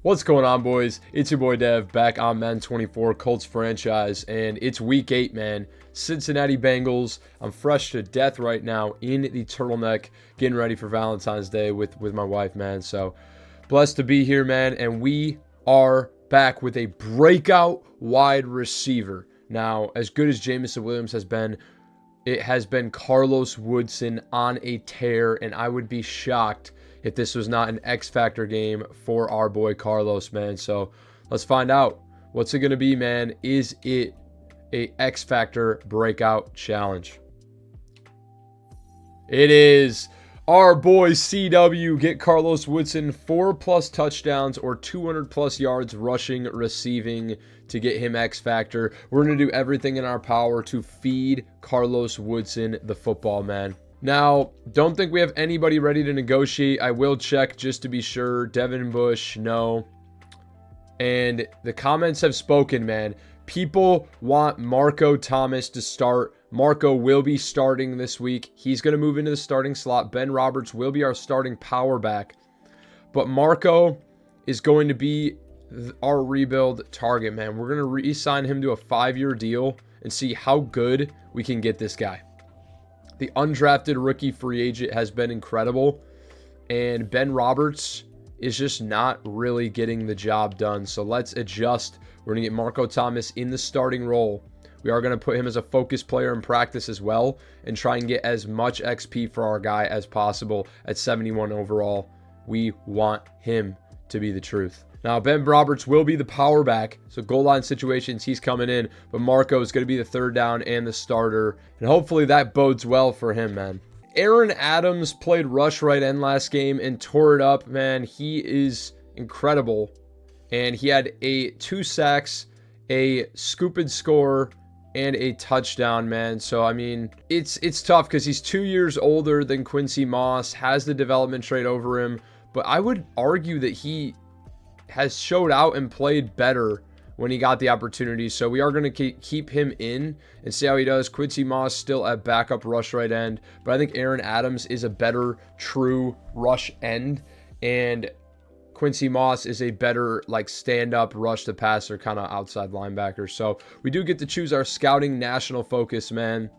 What's going on, boys? It's your boy Dev back on Madden 24 Colts franchise, and it's week 8, man. Cincinnati Bengals. I'm fresh to death right now in the turtleneck, getting ready for Valentine's Day with my wife, man. So blessed to be here, man. And we are back with a breakout wide receiver. Now, as good as Jamison Williams has been, it has been Carlos Woodson on a tear, and I would be shocked if this was not an X Factor game for our boy Carlos, man. So let's find out. What's it going to be, man? Is it a X Factor breakout challenge? It is. Our boy CW get Carlos Woodson 4+ touchdowns or 200+ yards rushing, receiving to get him X Factor. We're going to do everything in our power to feed Carlos Woodson the football, man. Now, don't think we have anybody ready to negotiate. I will check just to be sure. Devin Bush, no. And the comments have spoken, man. People want Marco Thomas to start. Marco will be starting this week. He's going to move into the starting slot. Ben Roberts will be our starting power back. But Marco is going to be our rebuild target, man. We're going to re-sign him to a 5-year deal and see how good we can get this guy. The undrafted rookie free agent has been incredible, and Ben Roberts is just not really getting the job done. So let's adjust. We're going to get Marco Thomas in the starting role. We are going to put him as a focus player in practice as well and try and get as much XP for our guy as possible at 71 overall. We want him to be the truth. Now, Ben Roberts will be the power back, so goal line situations, he's coming in, but Marco is going to be the third down and the starter, and hopefully that bodes well for him, man. Aaron Adams played rush right end last game and tore it up, man. He is incredible, and he had 2 sacks, a scoop and score, and a touchdown, man. So, I mean, it's tough because he's 2 years older than Quincy Moss, has the development trait over him, but I would argue that he has showed out and played better when he got the opportunity. So we are going to keep him in and see how he does. Quincy Moss still at backup rush right end, but I think Aaron Adams is a better true rush end, and Quincy Moss is a better like stand-up rush to passer kind of outside linebacker. So we do get to choose our scouting national focus, man.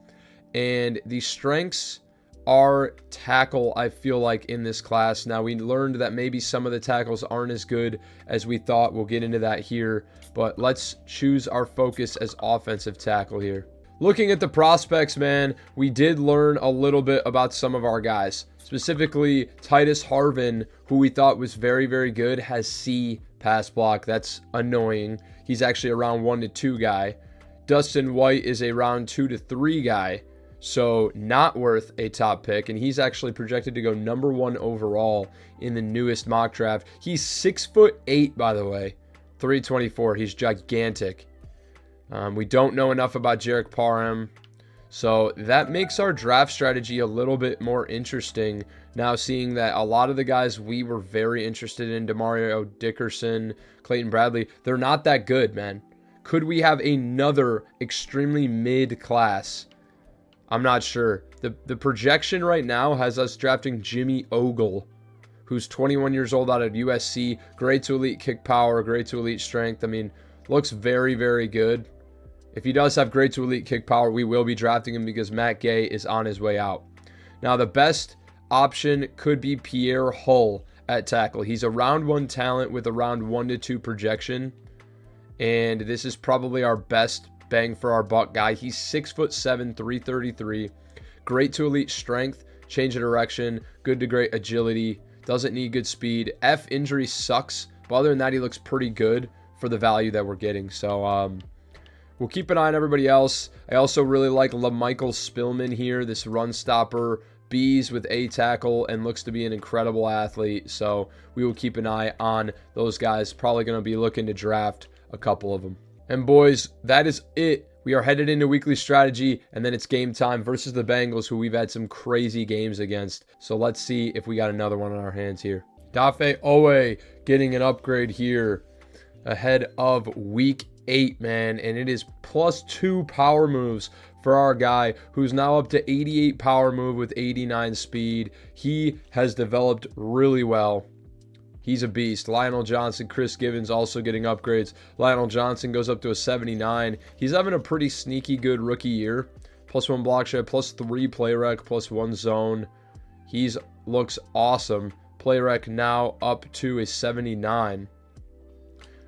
And the strengths are tackle, I feel like, in this class. Now, we learned that maybe some of the tackles aren't as good as we thought. We'll get into that here, but let's choose our focus as offensive tackle here. Looking at the prospects, man, we did learn a little bit about some of our guys. Specifically, Titus Harvin, who we thought was very, very good, has C pass block. That's annoying. He's actually a round 1 to 2 guy. Dustin White is a round 2 to 3 guy. So not worth a top pick, and he's actually projected to go number 1 overall in the newest mock draft. He's 6'8", by the way, 324. He's gigantic. We don't know enough about Jarek Parham, so that makes our draft strategy a little bit more interesting. Now, seeing that a lot of the guys we were very interested in, Demario Dickerson, Clayton Bradley, they're not that good, man. Could we have another extremely mid class? I'm not sure. The projection right now has us drafting Jimmy Ogle, who's 21 years old out of USC. Great to elite kick power, great to elite strength. I mean, looks very, very good. If he does have great to elite kick power, we will be drafting him because Matt Gay is on his way out. Now, the best option could be Pierre Hull at tackle. He's a round 1 talent with a round 1 to 2 projection, and this is probably our best bang for our buck guy. He's 6'7", 333. Great to elite strength, change of direction, good to great agility, doesn't need good speed. F injury sucks, but other than that, he looks pretty good for the value that we're getting. So we'll keep an eye on everybody else. I also really like LaMichael Spillman here, this run stopper. B's with a tackle and looks to be an incredible athlete. So we will keep an eye on those guys. Probably going to be looking to draft a couple of them. And boys, that is it. We are headed into weekly strategy, and then it's game time versus the Bengals, who we've had some crazy games against. So let's see if we got another one on our hands here. Dafe Owe getting an upgrade here ahead of week 8, man. And it is +2 power moves for our guy, who's now up to 88 power move with 89 speed. He has developed really well. He's a beast. Lionel Johnson, Chris Givens also getting upgrades. Lionel Johnson goes up to a 79. He's having a pretty sneaky good rookie year. +1 block shed, +3 play rec, +1 zone. He's looks awesome. Play rec now up to a 79.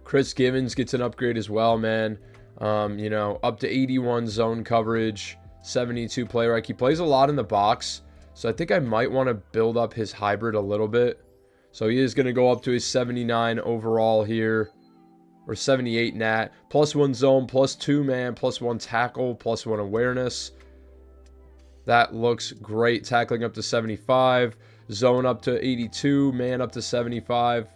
Chris Givens gets an upgrade as well, man. You know, up to 81 zone coverage, 72 play rec. He plays a lot in the box, so I think I might want to build up his hybrid a little bit. So he is going to go up to a 79 overall here, or 78 nat. +1 zone, +2 man, +1 tackle, +1 awareness. That looks great. Tackling up to 75, zone up to 82, man up to 75.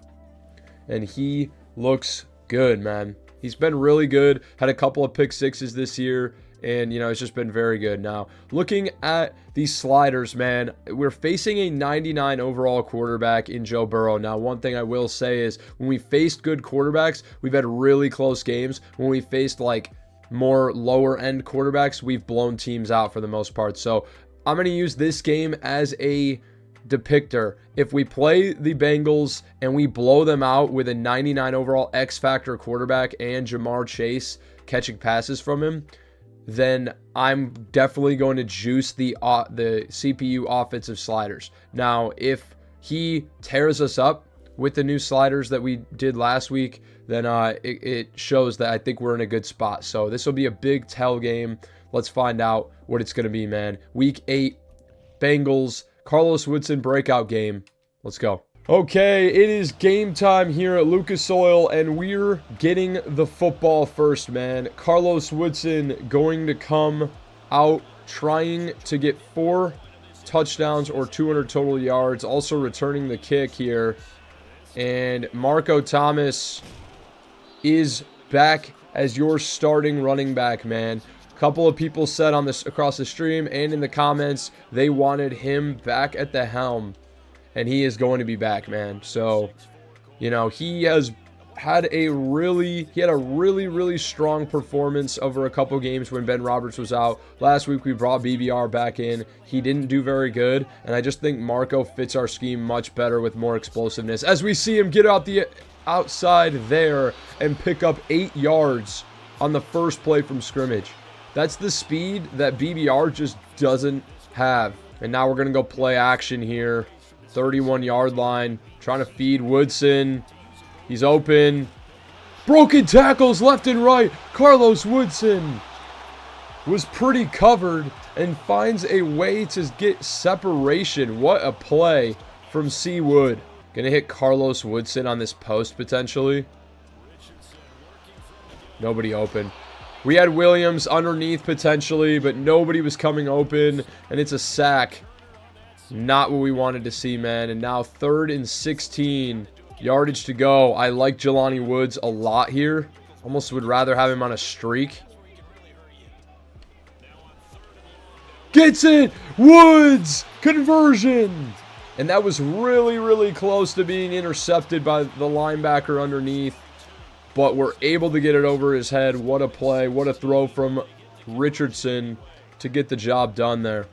And he looks good, man. He's been really good. Had a couple of pick sixes this year. And, you know, it's just been very good. Now, looking at these sliders, man, we're facing a 99 overall quarterback in Joe Burrow. Now, one thing I will say is when we faced good quarterbacks, we've had really close games. When we faced, like, more lower-end quarterbacks, we've blown teams out for the most part. So, I'm going to use this game as a depictor. If we play the Bengals and we blow them out with a 99 overall X-Factor quarterback and Jamar Chase catching passes from him, then I'm definitely going to juice the CPU offensive sliders. Now, if he tears us up with the new sliders that we did last week, then it shows that I think we're in a good spot. So this will be a big tell game. Let's find out what it's going to be, man. Week 8, Bengals, Carlos Woodson breakout game. Let's go. Okay, it is game time here at Lucas Oil, and we're getting the football first, man. Carlos Woodson going to come out trying to get 4 touchdowns or 200 total yards, also returning the kick here. And Marco Thomas is back as your starting running back, man. A couple of people said on this across the stream and in the comments they wanted him back at the helm. And he is going to be back, man. So, you know, he had a really strong performance over a couple games when Ben Roberts was out. Last week we brought BBR back in. He didn't do very good, and I just think Marco fits our scheme much better with more explosiveness. As we see him get out the outside there and pick up 8 yards on the first play from scrimmage. That's the speed that BBR just doesn't have. And now we're going to go play action here. 31-yard line, trying to feed Woodson. He's open. Broken tackles left and right. Carlos Woodson was pretty covered and finds a way to get separation. What a play from C. Wood. Gonna hit Carlos Woodson on this post potentially. Nobody open. We had Williams underneath potentially, but nobody was coming open, and it's a sack. Not what we wanted to see, man. And now 3rd and 16. Yardage to go. I like Jelani Woods a lot here. Almost would rather have him on a streak. Gets it! Woods! Conversion! And that was really close to being intercepted by the linebacker underneath. But we're able to get it over his head. What a play. What a throw from Richardson to get the job done there.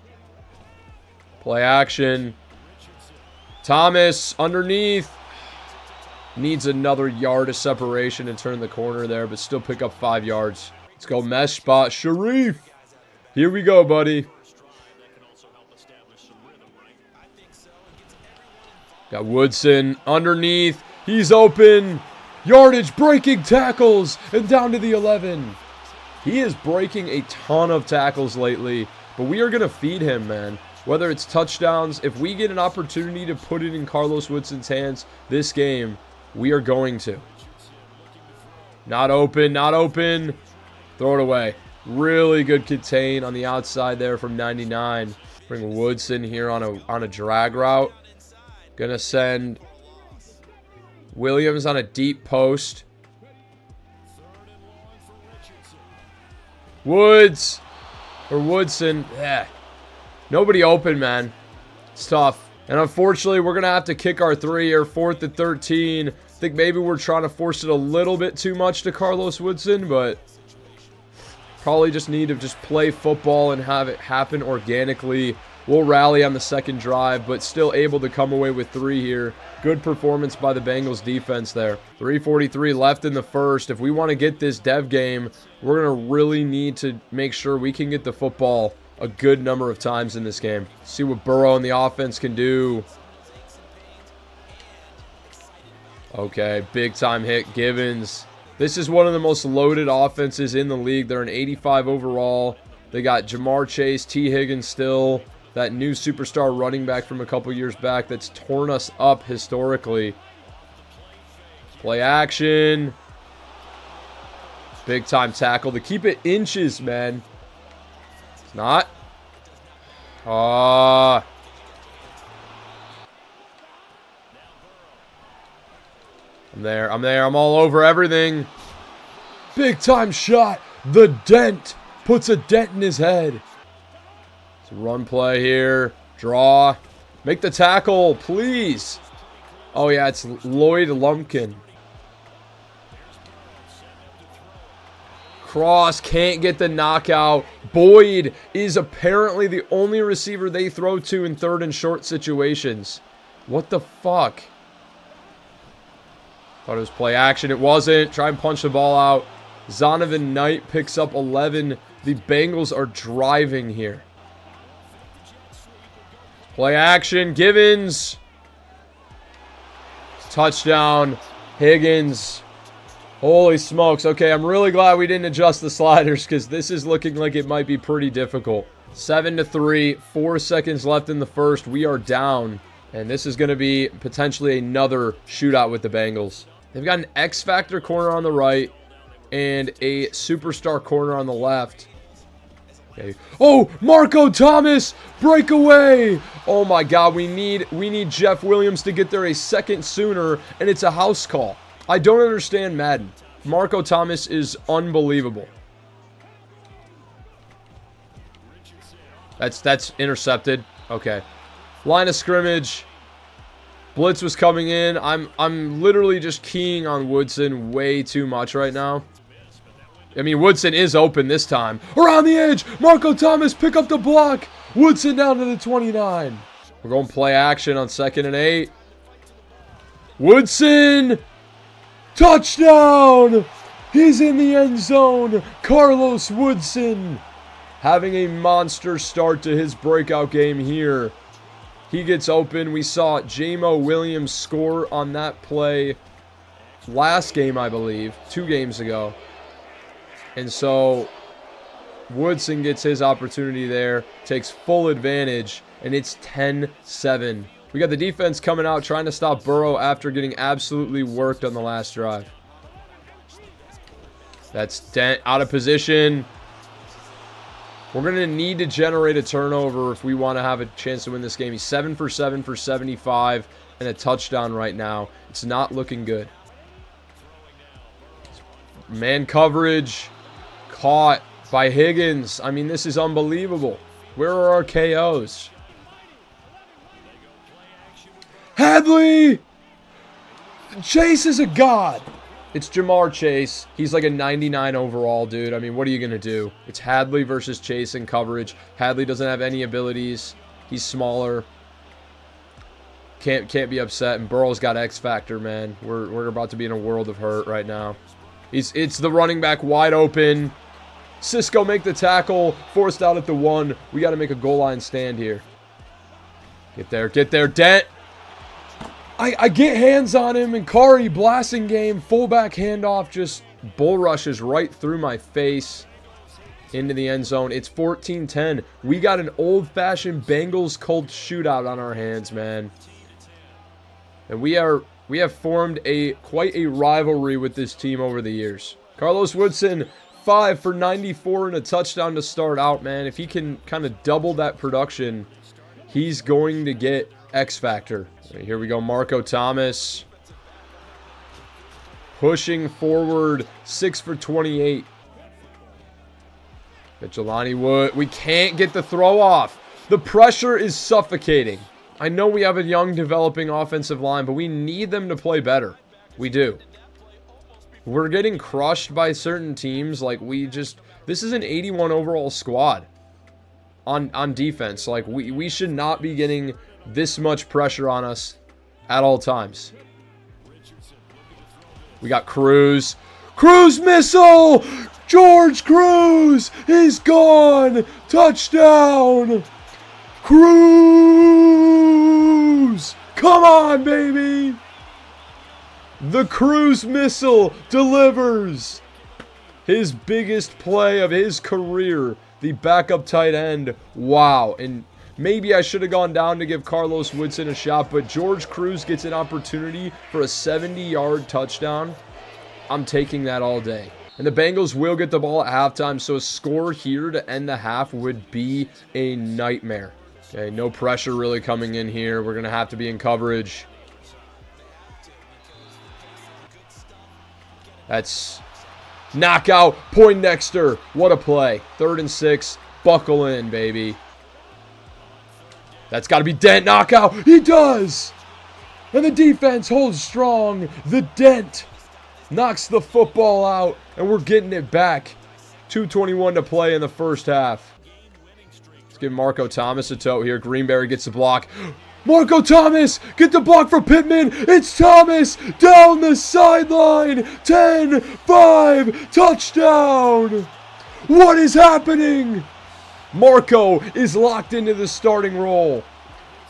Play action. Thomas underneath. Needs another yard of separation and turn the corner there, but still pick up 5 yards. Let's go mesh spot. Sharif. Here we go, buddy. Got Woodson underneath. He's open. Yardage, breaking tackles, and down to the 11. He is breaking a ton of tackles lately, but we are going to feed him, man. Whether it's touchdowns, if we get an opportunity to put it in Carlos Woodson's hands this game, we are going to. Not open, not open. Throw it away. Really good contain on the outside there from 99. Bring Woodson here on a drag route. Gonna send Williams on a deep post. Woods or Woodson. Yeah. Nobody open, man. It's tough. And unfortunately, we're going to have to kick our 3 or 4th and 13. I think maybe we're trying to force it a little bit too much to Carlos Woodson, but probably just need to just play football and have it happen organically. We'll rally on the second drive, but still able to come away with 3 here. Good performance by the Bengals defense there. 3:43 left in the first. If we want to get this dev game, we're going to really need to make sure we can get the football a good number of times in this game. See what Burrow and the offense can do. Okay, big time hit, Givens. This is one of the most loaded offenses in the league. They're an 85 overall. They got Jamar Chase, T. Higgins still. That new superstar running back from a couple years back that's torn us up historically. Play action. Big time tackle to keep it inches, man. It's not. I'm there. I'm all over everything. Big time shot. The dent. Puts a dent in his head. It's a run play here. Draw. Make the tackle, please. Oh, yeah, it's Lloyd Lumpkin. Cross, can't get the knockout. Boyd is apparently the only receiver they throw to in 3rd and short situations. What the fuck? Thought it was play action. It wasn't. Try and punch the ball out. Zonovan Knight picks up 11. The Bengals are driving here. Play action. Givens. Touchdown. Higgins. Holy smokes. Okay, I'm really glad we didn't adjust the sliders because this is looking like it might be pretty difficult. 7-3. 4 seconds left in the first. We are down. And this is going to be potentially another shootout with the Bengals. They've got an X-Factor corner on the right and a superstar corner on the left. Okay. Oh, Marco Thomas! Breakaway! Oh my God, we need Jeff Williams to get there a second sooner, and it's a house call. I don't understand Madden. Marco Thomas is unbelievable. That's intercepted. Okay. Line of scrimmage. Blitz was coming in. I'm literally just keying on Woodson way too much right now. I mean, Woodson is open this time. Around the edge. Marco Thomas, pick up the block. Woodson down to the 29. We're going play action on 2nd and 8. Woodson. Touchdown. He's in the end zone. Carlos Woodson having a monster start to his breakout game here. He gets open. We saw Jamo Williams score on that play last game, I believe, 2 games ago. And so Woodson gets his opportunity there, takes full advantage, and it's 10-7. We got the defense coming out trying to stop Burrow after getting absolutely worked on the last drive. That's Dent out of position. We're going to need to generate a turnover if we want to have a chance to win this game. He's 7 for 7 for 75 and a touchdown right now. It's not looking good. Man coverage. Caught by Higgins. I mean, this is unbelievable. Where are our KOs? Hadley! Chase is a god. It's Jamar Chase. He's like a 99 overall, dude. I mean, what are you going to do? It's Hadley versus Chase in coverage. Hadley doesn't have any abilities. He's smaller. Can't be upset. And Burrow's got X Factor, man. We're about to be in a world of hurt right now. It's the running back wide open. Cisco make the tackle. Forced out at the 1. We got to make a goal line stand here. Get there. Dent. I get hands on him, and Kari blasting game, fullback handoff, just bull rushes right through my face into the end zone. It's 14-10. We got an old-fashioned Bengals Colts shootout on our hands, man. And we have formed quite a rivalry with this team over the years. Carlos Woodson, 5 for 94 and a touchdown to start out, man. If he can kind of double that production, he's going to get X Factor. Here we go, Marco Thomas. Pushing forward, 6 for 28. Got Jelani Wood. We can't get the throw off. The pressure is suffocating. I know we have a young developing offensive line, but we need them to play better. We do. We're getting crushed by certain teams. Like, this is an 81 overall squad. on defense. Like, we should not be getting this much pressure on us at all times. We got Cruz. Cruz missile! George Cruz is gone! Touchdown! Cruz! Come on, baby! The Cruz missile delivers his biggest play of his career. The backup tight end. Wow. And maybe I should have gone down to give Carlos Woodson a shot, but George Cruz gets an opportunity for a 70-yard touchdown. I'm taking that all day. And the Bengals will get the ball at halftime, so a score here to end the half would be a nightmare. Okay, no pressure really coming in here. We're going to have to be in coverage. That's knockout. Poindexter. What a play. 3rd and 6. Buckle in, baby. That's got to be Dent. Knockout. He does. And the defense holds strong. The Dent knocks the football out, and we're getting it back. 2:21 to play in the first half. Let's give Marco Thomas a toe here. Greenberry gets the block. Marco Thomas, get the block for Pittman. It's Thomas down the sideline. 10-5, touchdown. What is happening? Marco is locked into the starting role.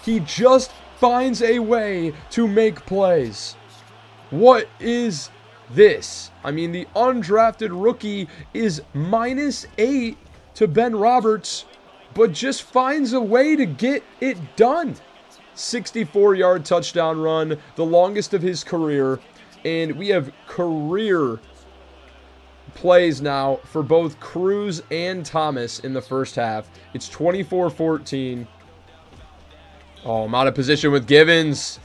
He just finds a way to make plays. What is this? I mean, the undrafted rookie is -8 to Ben Roberts, but just finds a way to get it done. 64-yard touchdown run, the longest of his career, and we have career plays now for both Cruz and Thomas in the first half. It's 24-14. Oh, I'm out of position with Givens.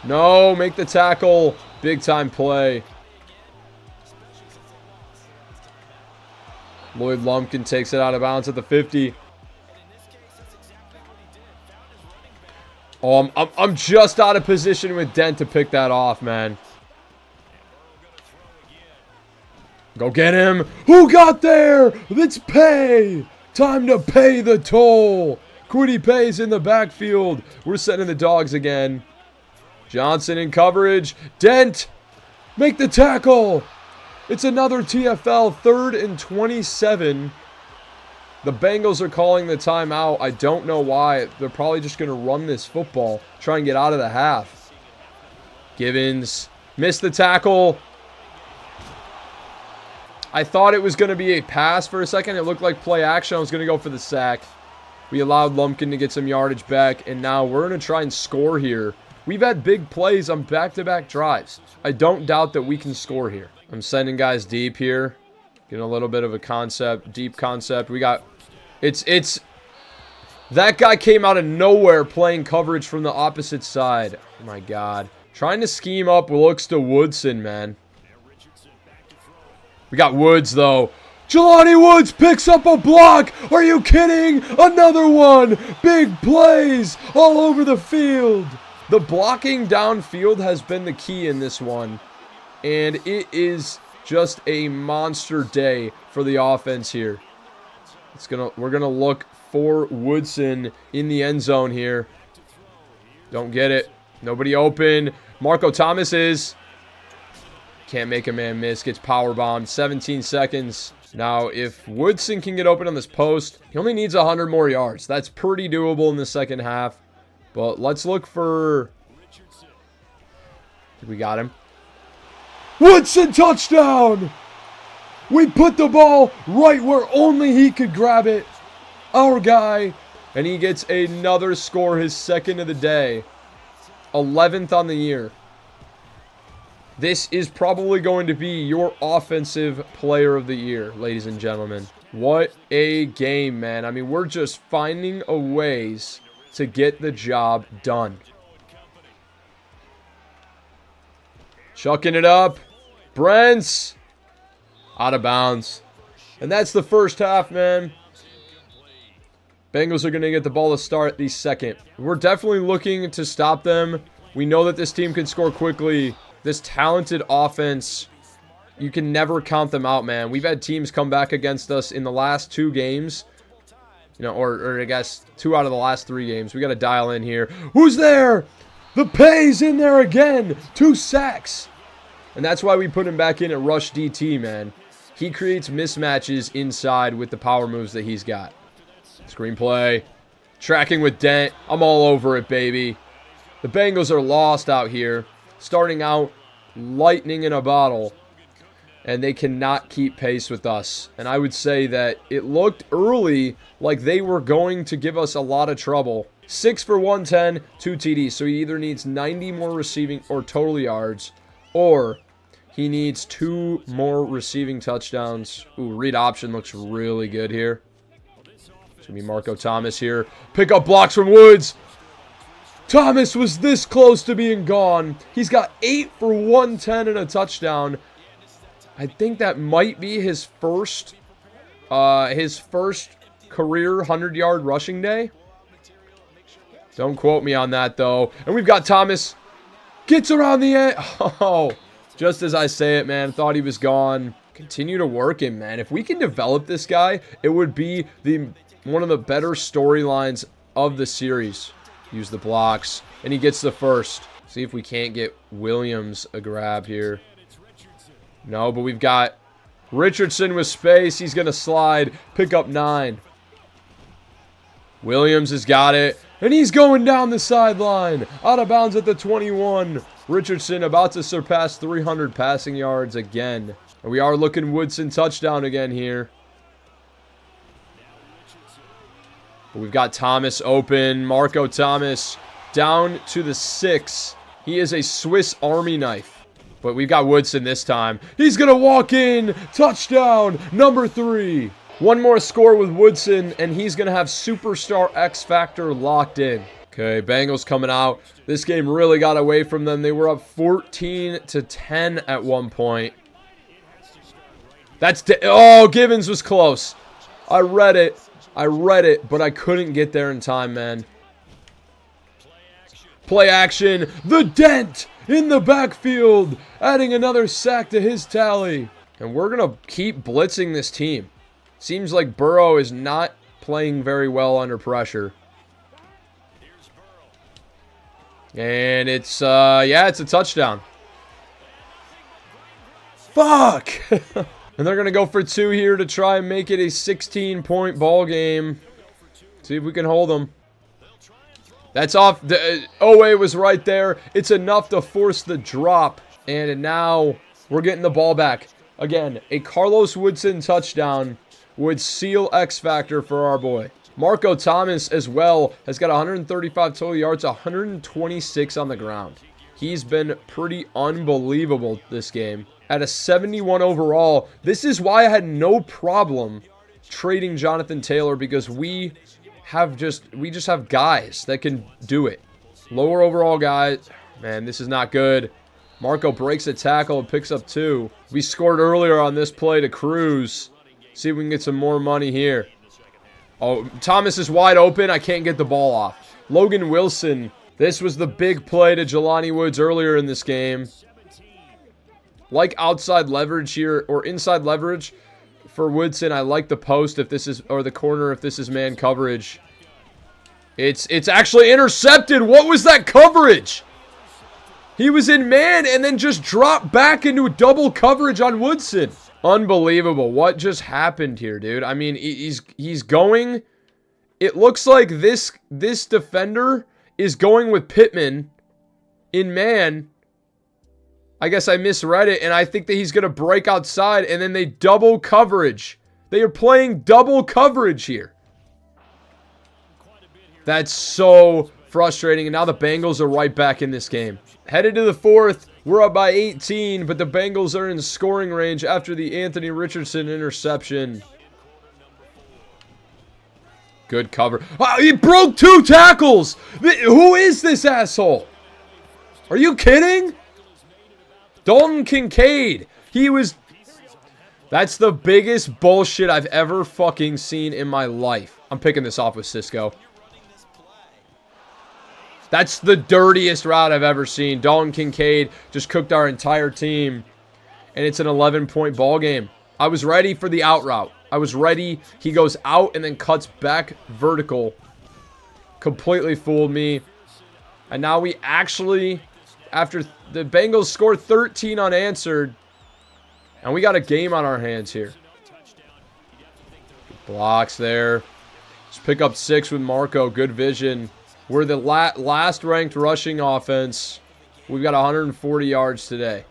No, make the tackle. Big time play. Lloyd Lumpkin takes it out of bounds at the 50. Oh, I'm just out of position with Dent to pick that off, man. Go get him. Who got there? Let's pay. Time to pay the toll. Quiddy Pay's in the backfield. We're sending the dogs again. Johnson in coverage. Dent. Make the tackle. It's another TFL. 3rd and 27. The Bengals are calling the timeout. I don't know why. They're probably just going to run this football. Try and get out of the half. Givens. Missed the tackle. I thought it was going to be a pass for a second. It looked like play action. I was going to go for the sack. We allowed Lumpkin to get some yardage back. And now we're going to try and score here. We've had big plays on back-to-back drives. I don't doubt that we can score here. I'm sending guys deep here. Getting a little bit of a concept, deep concept. We got... It's... That guy came out of nowhere playing coverage from the opposite side. Oh my God. Trying to scheme up looks to Woodson, man. We got Woods, though. Jelani Woods picks up a block. Are you kidding? Another one. Big plays all over the field. The blocking downfield has been the key in this one. And it is just a monster day for the offense here. We're gonna look for Woodson in the end zone here. Don't get it. Nobody open. Marco Thomas is. Can't make a man miss. Gets powerbombed. 17 seconds. Now, if Woodson can get open on this post, he only needs 100 more yards. That's pretty doable in the second half. But let's look for... We got him. Woodson touchdown! We put the ball right where only he could grab it. Our guy. And he gets another score, his second of the day. 11th on the year. This is probably going to be your offensive player of the year, ladies and gentlemen. What a game, man. I mean, we're just finding a ways to get the job done. Chucking it up. Brents. Out of bounds. And that's the first half, man. Bengals are going to get the ball to start the second. We're definitely looking to stop them. We know that this team can score quickly. This talented offense, you can never count them out, man. We've had teams come back against us in the last 2 games You know, or I guess 2 out of the last 3 games. We got to dial in here. Who's there? The Pay's in there again. 2 sacks. And that's why we put him back in at rush DT, man. He creates mismatches inside with the power moves that he's got. Screenplay. Tracking with Dent. I'm all over it, baby. The Bengals are lost out here. Starting out lightning in a bottle. And they cannot keep pace with us. And I would say that it looked early like they were going to give us a lot of trouble. 6 for 110, 2 TDs. So he either needs 90 more receiving or total yards, or he needs 2 more receiving touchdowns. Ooh, read option looks really good here. It's going to be Marco Thomas here. Pick up blocks from Woods. Thomas was this close to being gone. He's got 8 for 110 and a touchdown. I think that might be his first career 100-yard rushing day. Don't quote me on that, though. And we've got Thomas. Gets around the end. Oh, just as I say it, man. Thought he was gone. Continue to work him, man. If we can develop this guy, it would be one of the better storylines of the series. Use the blocks. And he gets the first. See if we can't get Williams a grab here. No, but we've got Richardson with space. He's going to slide. Pick up 9. Williams has got it. And he's going down the sideline. Out of bounds at the 21. Richardson about to surpass 300 passing yards again. And we are looking Woodson touchdown again here. But we've got Thomas open. Marco Thomas down to the 6. He is a Swiss Army knife. But we've got Woodson this time. He's going to walk in. Touchdown. Number 3. One more score with Woodson, and he's going to have Superstar X Factor locked in. Okay, Bengals coming out. This game really got away from them. They were up 14-10 at one point. Oh, Gibbons was close. I read it, but I couldn't get there in time, man. Play action. The Dent in the backfield, adding another sack to his tally. And we're going to keep blitzing this team. Seems like Burrow is not playing very well under pressure. And it's, yeah, it's a touchdown. Fuck! And they're going to go for 2 here to try and make it a 16-point ball game. See if we can hold them. That's off. The Owe was right there. It's enough to force the drop. And now we're getting the ball back. Again, a Carlos Woodson touchdown would seal X Factor for our boy. Marco Thomas as well has got 135 total yards, 126 on the ground. He's been pretty unbelievable this game. At a 71 overall, this is why I had no problem trading Jonathan Taylor, because we just have guys that can do it. Lower overall guys. Man, this is not good. Marco breaks a tackle and picks up 2. We scored earlier on this play to Cruz. See if we can get some more money here. Oh, Thomas is wide open. I can't get the ball off. Logan Wilson. This was the big play to Jelani Woods earlier in this game. Like outside leverage here, or inside leverage for Woodson. I like the post if this is, or the corner if this is man coverage. It's actually intercepted. What was that coverage? He was in man and then just dropped back into double coverage on Woodson. Unbelievable. What just happened here, dude? I mean, he's going. It looks like this defender is going with Pittman in man. I guess I misread it, and I think that he's going to break outside, and then they double coverage. They are playing double coverage here. That's so frustrating, and now the Bengals are right back in this game. Headed to the 4th. We're up by 18, but the Bengals are in scoring range after the Anthony Richardson interception. Good cover. Oh, he broke 2 tackles! Who is this asshole? Are you kidding? Dalton Kincaid. That's the biggest bullshit I've ever fucking seen in my life. I'm picking this off with Cisco. That's the dirtiest route I've ever seen. Dalton Kincaid just cooked our entire team. And it's an 11-point ball game. I was ready for the out route. I was ready. He goes out and then cuts back vertical. Completely fooled me. And now we actually, after the Bengals scored 13 unanswered, and we got a game on our hands here. Blocks there. Just pick up 6 with Marco. Good vision. We're the last ranked rushing offense. We've got 140 yards today.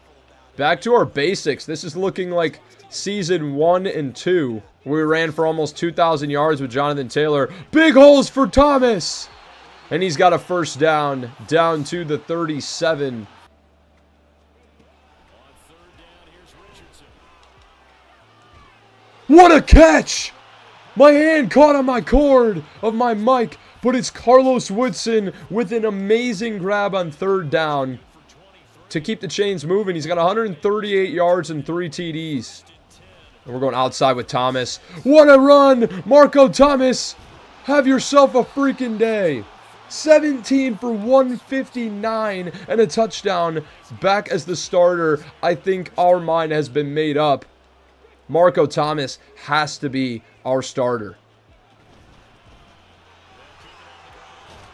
Back to our basics. This is looking like season 1 and 2. We ran for almost 2,000 yards with Jonathan Taylor. Big holes for Thomas. And he's got a first down to the 37. What a catch! My hand caught on my cord of my mic, but it's Carlos Woodson with an amazing grab on 3rd down to keep the chains moving. He's got 138 yards and 3 TDs. And we're going outside with Thomas. What a run! Marco Thomas, have yourself a freaking day. 17 for 159 and a touchdown. Back as the starter. I think our mind has been made up. Marco Thomas has to be our starter.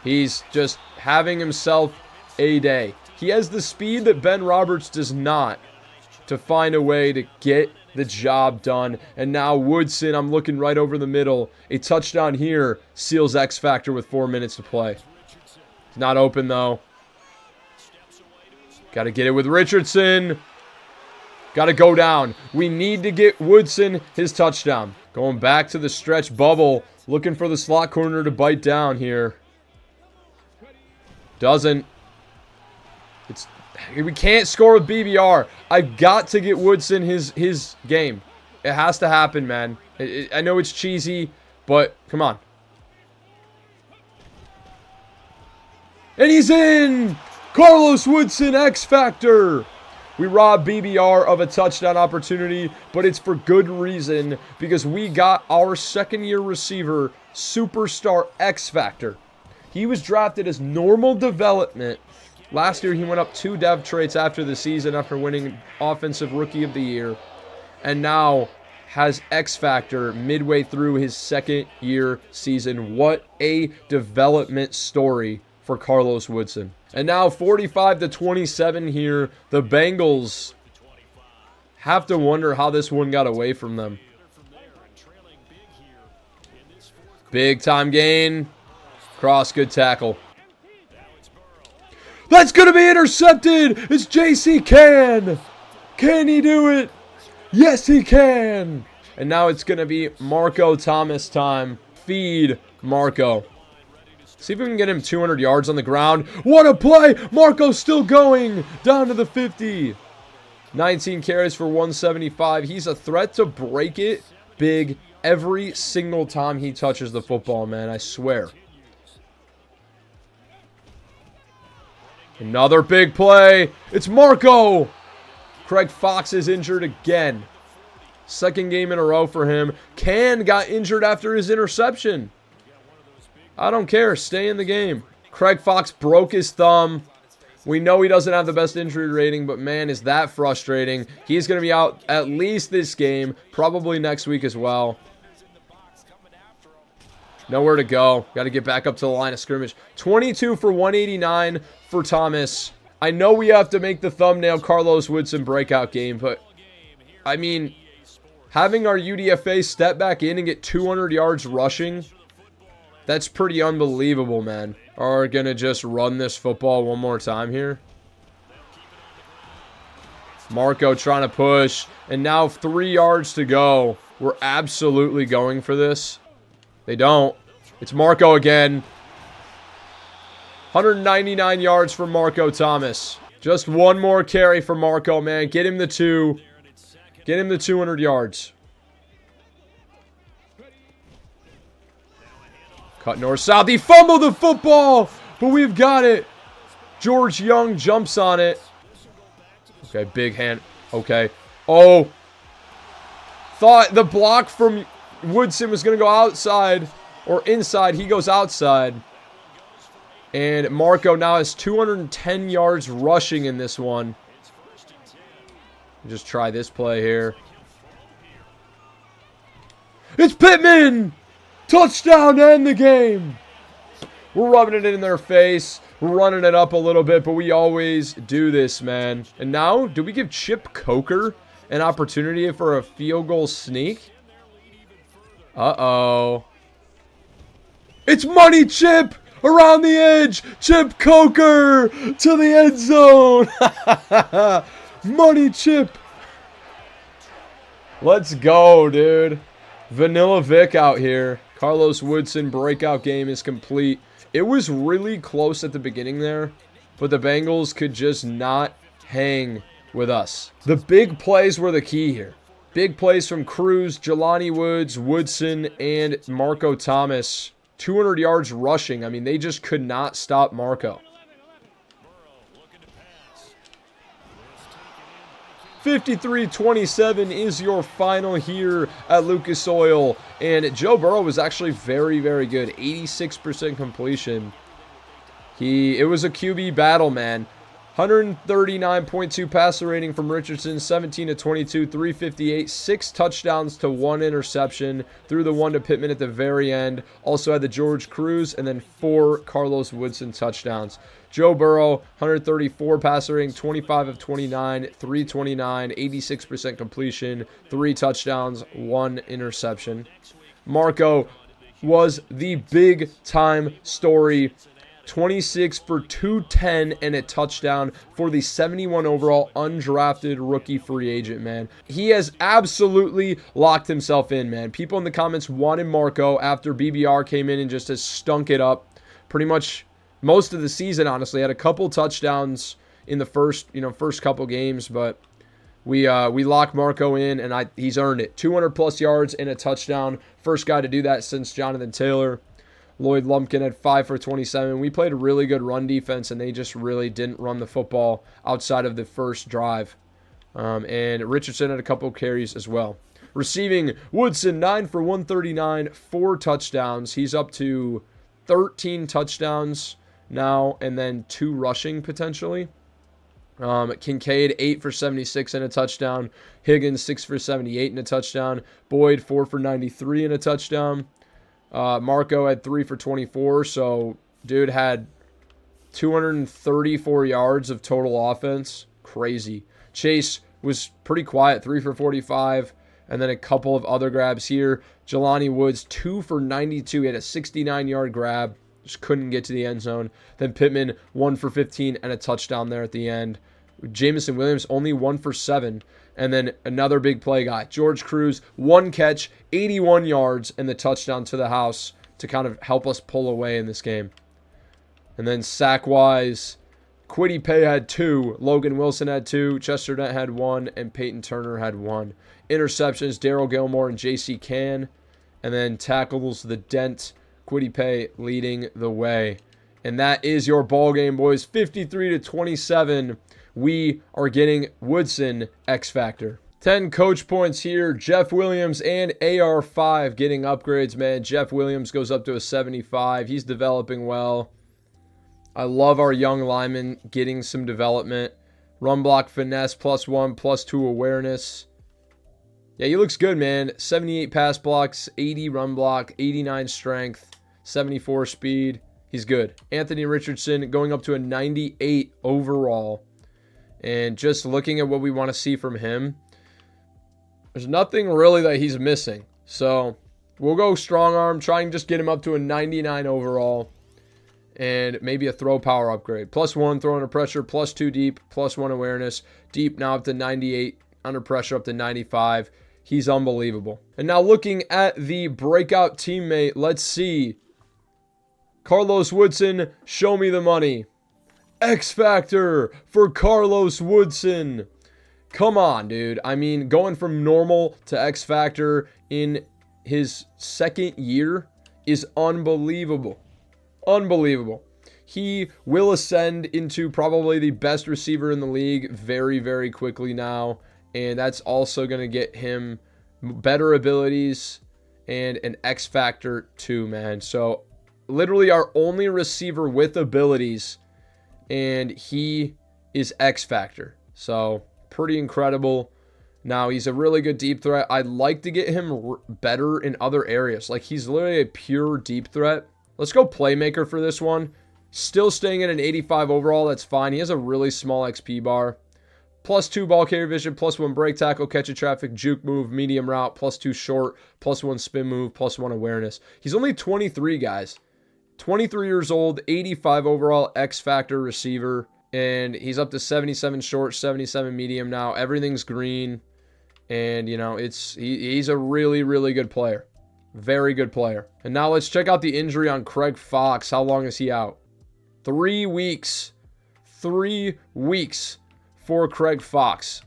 He's just having himself a day. He has the speed that Ben Roberts does not to find a way to get the job done. And now Woodson, I'm looking right over the middle. A touchdown here seals X Factor with 4 minutes to play. It's not open though. Got to get it with Richardson. Got to go down. We need to get Woodson his touchdown. Going back to the stretch bubble. Looking for the slot corner to bite down here. Doesn't. We can't score with BBR. I've got to get Woodson his game. It has to happen, man. I know it's cheesy, but come on. And he's in! Carlos Woodson, X Factor. We robbed BBR of a touchdown opportunity, but it's for good reason because we got our second-year receiver, superstar X Factor. He was drafted as normal development. Last year, he went up 2 dev traits after the season after winning Offensive Rookie of the Year, and now has X Factor midway through his second-year season. What a development story for Carlos Woodson. And now 45-27 here. The Bengals have to wonder how this one got away from them. Big time gain. Cross, good tackle. That's going to be intercepted. It's JC Can. Can he do it? Yes, he can. And now it's going to be Marco Thomas time. Feed Marco. See if we can get him 200 yards on the ground. What a play! Marco's still going down to the 50. 19 carries for 175. He's a threat to break it big every single time he touches the football, man. I swear. Another big play. It's Marco. Craig Fox is injured again. Second game in a row for him. Can got injured after his interception. I don't care. Stay in the game. Craig Fox broke his thumb. We know he doesn't have the best injury rating, but man, is that frustrating. He's going to be out at least this game, probably next week as well. Nowhere to go. Got to get back up to the line of scrimmage. 22 for 189 for Thomas. I know we have to make the thumbnail Carlos Woodson breakout game, but I mean, having our UDFA step back in and get 200 yards rushing, that's pretty unbelievable, man. Are we going to just run this football one more time here? Marco trying to push. And now 3 yards to go. We're absolutely going for this. They don't. It's Marco again. 199 yards for Marco Thomas. Just one more carry for Marco, man. Get him the 2. Get him the 200 yards. Cut north-south. He fumbled the football, but we've got it. George Young jumps on it. Okay, big hand. Okay. Oh. Thought the block from Woodson was going to go outside or inside. He goes outside. And Marco now has 210 yards rushing in this one. Just try this play here. It's Pittman! Touchdown to end the game. We're rubbing it in their face. We're running it up a little bit, but we always do this, man. And now, do we give Chip Coker an opportunity for a field goal sneak? Uh-oh. It's money, Chip! Around the edge! Chip Coker to the end zone! Money, Chip! Let's go, dude. Vanilla Vic out here. Carlos Woodson breakout game is complete. It was really close at the beginning there, but the Bengals could just not hang with us. The big plays were the key here. Big plays from Cruz, Jelani Woods, Woodson, and Marco Thomas. 200 yards rushing. I mean, they just could not stop Marco. 53-27 is your final here at Lucas Oil. And Joe Burrow was actually very, very good. 86% completion. It was a QB battle, man. 139.2 passer rating from Richardson, 17 to 22, 358, 6 touchdowns to 1 interception. Threw the 1 to Pittman at the very end. Also had the George Cruz and then 4 Carlos Woodson touchdowns. Joe Burrow, 134 passer rating, 25 of 29, 329, 86% completion, 3 touchdowns, 1 interception. Marco was the big time story. 26 for 210 and a touchdown for the 71 overall undrafted rookie free agent, man. He has absolutely locked himself in, man. People in the comments wanted Marco after BBR came in and just has stunk it up pretty much most of the season, honestly. Had a couple touchdowns in the first couple games, but we locked Marco in and he's earned it. 200 plus yards and a touchdown. First guy to do that since Jonathan Taylor. Lloyd Lumpkin had 5 for 27. We played a really good run defense, and they just really didn't run the football outside of the first drive. And Richardson had a couple carries as well. Receiving, Woodson, 9 for 139, 4 touchdowns. He's up to 13 touchdowns now, and then 2 rushing potentially. Kincaid, 8 for 76 and a touchdown. Higgins, 6 for 78 and a touchdown. Boyd, 4 for 93 and a touchdown. Marco had 3 for 24, so dude had 234 yards of total offense. Crazy. Chase was pretty quiet, 3 for 45, and then a couple of other grabs here. Jelani Woods, 2 for 92. He had a 69-yard grab. Just couldn't get to the end zone. Then Pittman, 1 for 15 and a touchdown there at the end. Jamison Williams, only 1 for 7. And then another big play guy, George Cruz, 1 catch, 81 yards, and the touchdown to the house to kind of help us pull away in this game. And then sack-wise, Kwity Paye had 2, Logan Wilson had 2, Chester Dent had 1, and Peyton Turner had 1. Interceptions, Daryl Gilmore and J.C. Cann. And then tackles, the Dent, Kwity Paye leading the way. And that is your ball game, boys. 53-27. We are getting Woodson X Factor. 10 coach points here. Jeff Williams and AR5 getting upgrades, man. Jeff Williams goes up to a 75. He's developing well. I love our young lineman getting some development. Run block finesse, +1, +2 awareness. Yeah, he looks good, man. 78 pass blocks, 80 run block, 89 strength, 74 speed. He's good. Anthony Richardson going up to a 98 overall. And just looking at what we want to see from him, there's nothing really that he's missing. So we'll go strong arm, try and just get him up to a 99 overall. And maybe a throw power upgrade. +1 throw under pressure, +2 deep, +1 awareness. Deep now up to 98, under pressure up to 95. He's unbelievable. And now looking at the breakout teammate, let's see. Carlos Woodson, show me the money. X Factor for Carlos Woodson. Come on, dude. I mean, going from normal to X Factor in his second year is unbelievable. Unbelievable. He will ascend into probably the best receiver in the league very, very quickly now. And that's also going to get him better abilities and an X Factor too, man. So literally our only receiver with abilities, and he is X Factor. So pretty incredible. Now, he's a really good deep threat. I'd like to get him better in other areas. Like, he's literally a pure deep threat. Let's go playmaker for this one. Still staying at an 85 overall. That's fine. He has a really small XP bar. +2 ball carrier vision, +1 break tackle, catch of traffic, juke move, medium route, +2 short, +1 spin move, +1 awareness. He's only 23, guys. 23 years old, 85 overall, X factor receiver. And he's up to 77 short, 77 medium now. Everything's green. And, you know, he's a really, really good player. Very good player. And now let's check out the injury on Craig Fox. How long is he out? 3 weeks. 3 weeks for Craig Fox.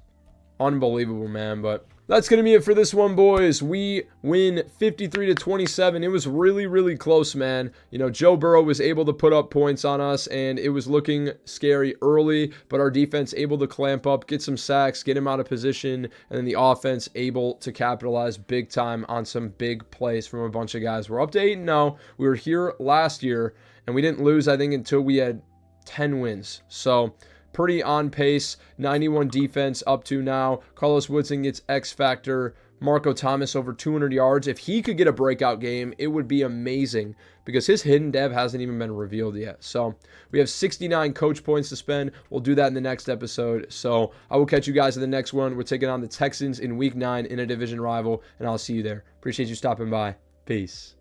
Unbelievable, man. But that's going to be it for this one, boys. We win 53-27. It was really, really close, man. You know, Joe Burrow was able to put up points on us, and it was looking scary early, but our defense able to clamp up, get some sacks, get him out of position, and then the offense able to capitalize big time on some big plays from a bunch of guys. We're up to 8-0. We were here last year, and we didn't lose, I think, until we had 10 wins. So pretty on pace. 91 defense up to now. Carlos Woodson gets X factor. Marco Thomas over 200 yards. If he could get a breakout game, it would be amazing because his hidden dev hasn't even been revealed yet. So we have 69 coach points to spend. We'll do that in the next episode. So I will catch you guys in the next one. We're taking on the Texans in week 9 in a division rival, and I'll see you there. Appreciate you stopping by. Peace.